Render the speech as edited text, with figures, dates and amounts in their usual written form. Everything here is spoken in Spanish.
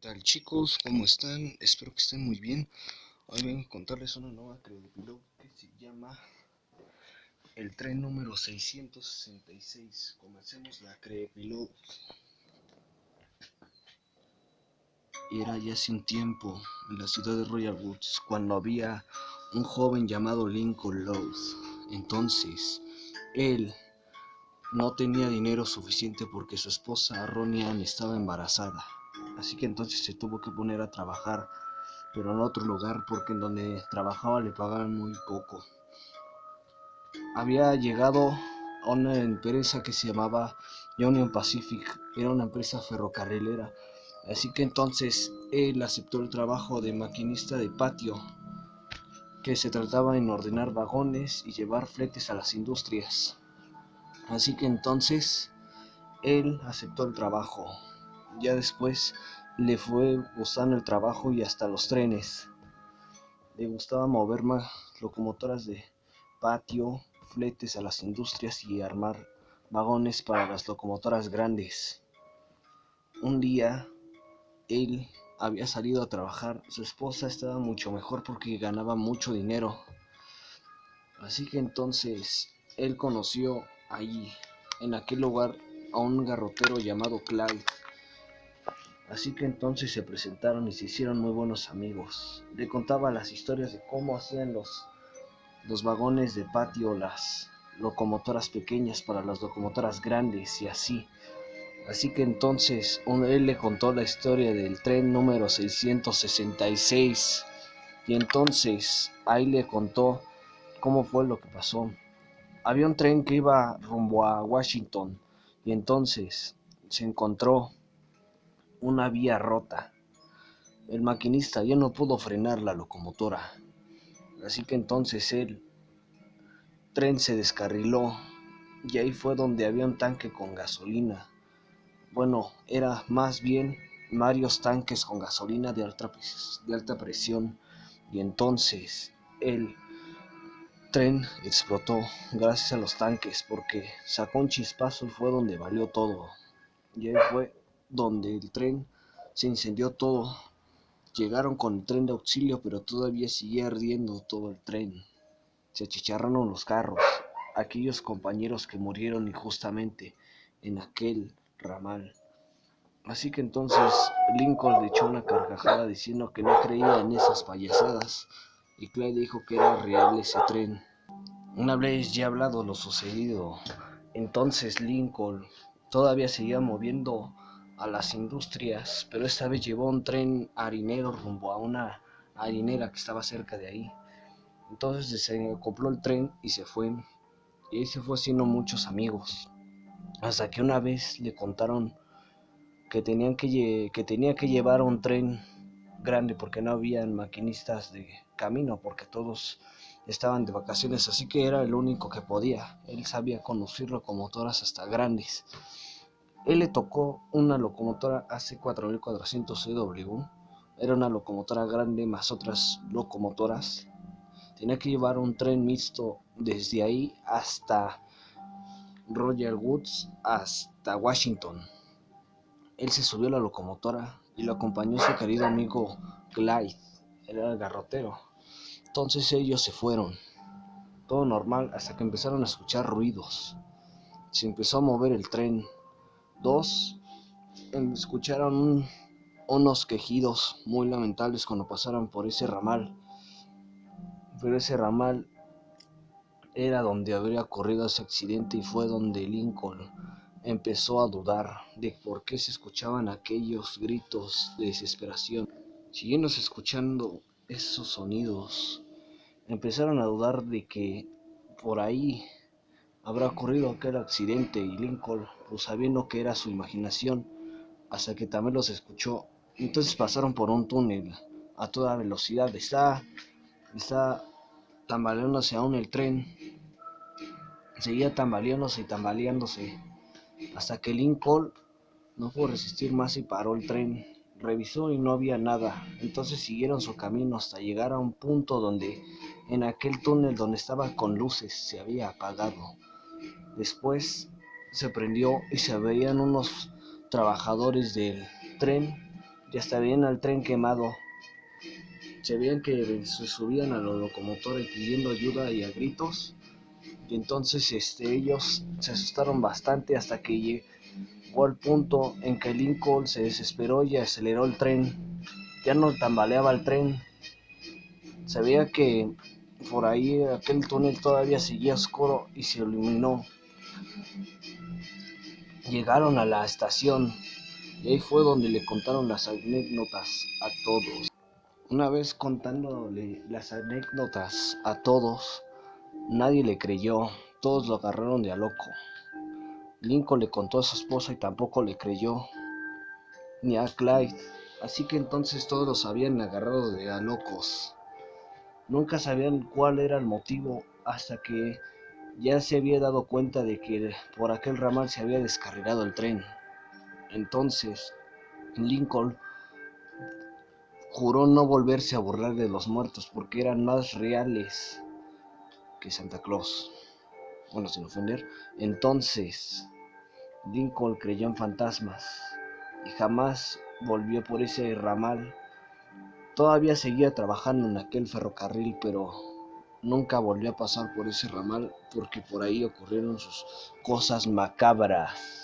Tal chicos? ¿Cómo están? Espero que estén muy bien. Hoy vengo a contarles una nueva creepypasta que se llama El tren número 666. Comencemos la creepypasta. Era ya hace un tiempo en la ciudad de Royal Woods cuando había un joven llamado Lincoln Lowe. Entonces, él no tenía dinero suficiente porque su esposa Ronian estaba embarazada. Así que entonces se tuvo que poner a trabajar, pero en otro lugar porque en donde trabajaba le pagaban muy poco. Había llegado a una empresa que se llamaba Union Pacific, era una empresa ferrocarrilera, así que entonces él aceptó el trabajo de maquinista de patio, que se trataba en ordenar vagones y llevar fletes a las industrias. Así que entonces él aceptó el trabajo. Ya después le fue gustando el trabajo y hasta los trenes. Le gustaba mover más locomotoras de patio, fletes a las industrias y armar vagones para las locomotoras grandes. Un día, él había salido a trabajar. Su esposa estaba mucho mejor porque ganaba mucho dinero. Así que entonces, él conoció allí, en aquel lugar, a un garrotero llamado Clyde. Así que entonces se presentaron y se hicieron muy buenos amigos. Le contaba las historias de cómo hacían los vagones de patio, las locomotoras pequeñas para las locomotoras grandes y así. Así que entonces él le contó la historia del tren número 666 y entonces ahí le contó cómo fue lo que pasó. Había un tren que iba rumbo a Washington y entonces se encontró una vía rota. El maquinista ya no pudo frenar la locomotora, así que entonces el tren se descarriló y ahí fue donde había un tanque con gasolina. Bueno, era más bien varios tanques con gasolina de alta presión y entonces el tren explotó gracias a los tanques porque sacó un chispazo y fue donde valió todo. Y ahí fue donde el tren se incendió todo. Llegaron con el tren de auxilio, pero todavía seguía ardiendo todo el tren. Se achicharraron los carros, aquellos compañeros que murieron injustamente en aquel ramal. Así que entonces Lincoln le echó una carcajada diciendo que no creía en esas payasadas y Clyde dijo que era real ese tren. Una vez ya hablado lo sucedido, entonces Lincoln todavía seguía moviendo a las industrias, pero esta vez llevó un tren harinero rumbo a una harinera que estaba cerca de ahí. Entonces se acopló el tren y se fue, y ahí se fue haciendo muchos amigos, hasta que una vez le contaron que tenía que llevar un tren grande porque no habían maquinistas de camino, porque todos estaban de vacaciones, así que era el único que podía. Él sabía conducir locomotoras hasta grandes. Él le tocó una locomotora AC4400 CW, era una locomotora grande más otras locomotoras. Tenía que llevar un tren mixto desde ahí hasta Royal Woods hasta Washington. Él se subió a la locomotora y lo acompañó su querido amigo Clyde, era el garrotero. Entonces ellos se fueron, todo normal hasta que empezaron a escuchar ruidos. Se empezó a mover el tren. Dos escucharon unos quejidos muy lamentables cuando pasaron por ese ramal. Pero ese ramal era donde habría ocurrido ese accidente y fue donde Lincoln empezó a dudar de por qué se escuchaban aquellos gritos de desesperación. Siguiendo escuchando esos sonidos, empezaron a dudar de que por ahí habrá ocurrido aquel accidente y Lincoln, pues sabiendo que era su imaginación, hasta que también los escuchó. Entonces pasaron por un túnel a toda velocidad. Está tambaleándose aún el tren. Seguía tambaleándose y tambaleándose hasta que Lincoln no pudo resistir más y paró el tren. Revisó y no había nada. Entonces siguieron su camino hasta llegar a un punto donde en aquel túnel donde estaba con luces se había apagado. Después se prendió y se veían unos trabajadores del tren y hasta veían al tren quemado. Se veían que se subían a los locomotores pidiendo ayuda y a gritos. Y entonces ellos se asustaron bastante hasta que llegó al punto en que Lincoln se desesperó y aceleró el tren. Ya no tambaleaba el tren. Se veía que por ahí aquel túnel todavía seguía oscuro y se iluminó. Llegaron a la estación y ahí fue donde le contaron las anécdotas a todos. Una vez contándole las anécdotas a todos, nadie le creyó, todos lo agarraron de a loco. Lincoln le contó a su esposa y tampoco le creyó, ni a Clyde, así que entonces todos los habían agarrado de a locos. Nunca sabían cuál era el motivo hasta que ya se había dado cuenta de que por aquel ramal se había descarrilado el tren. Entonces Lincoln juró no volverse a burlar de los muertos porque eran más reales que Santa Claus. Bueno, sin ofender. Entonces Lincoln creyó en fantasmas y jamás volvió por ese ramal. Todavía seguía trabajando en aquel ferrocarril, pero nunca volvió a pasar por ese ramal porque por ahí ocurrieron sus cosas macabras.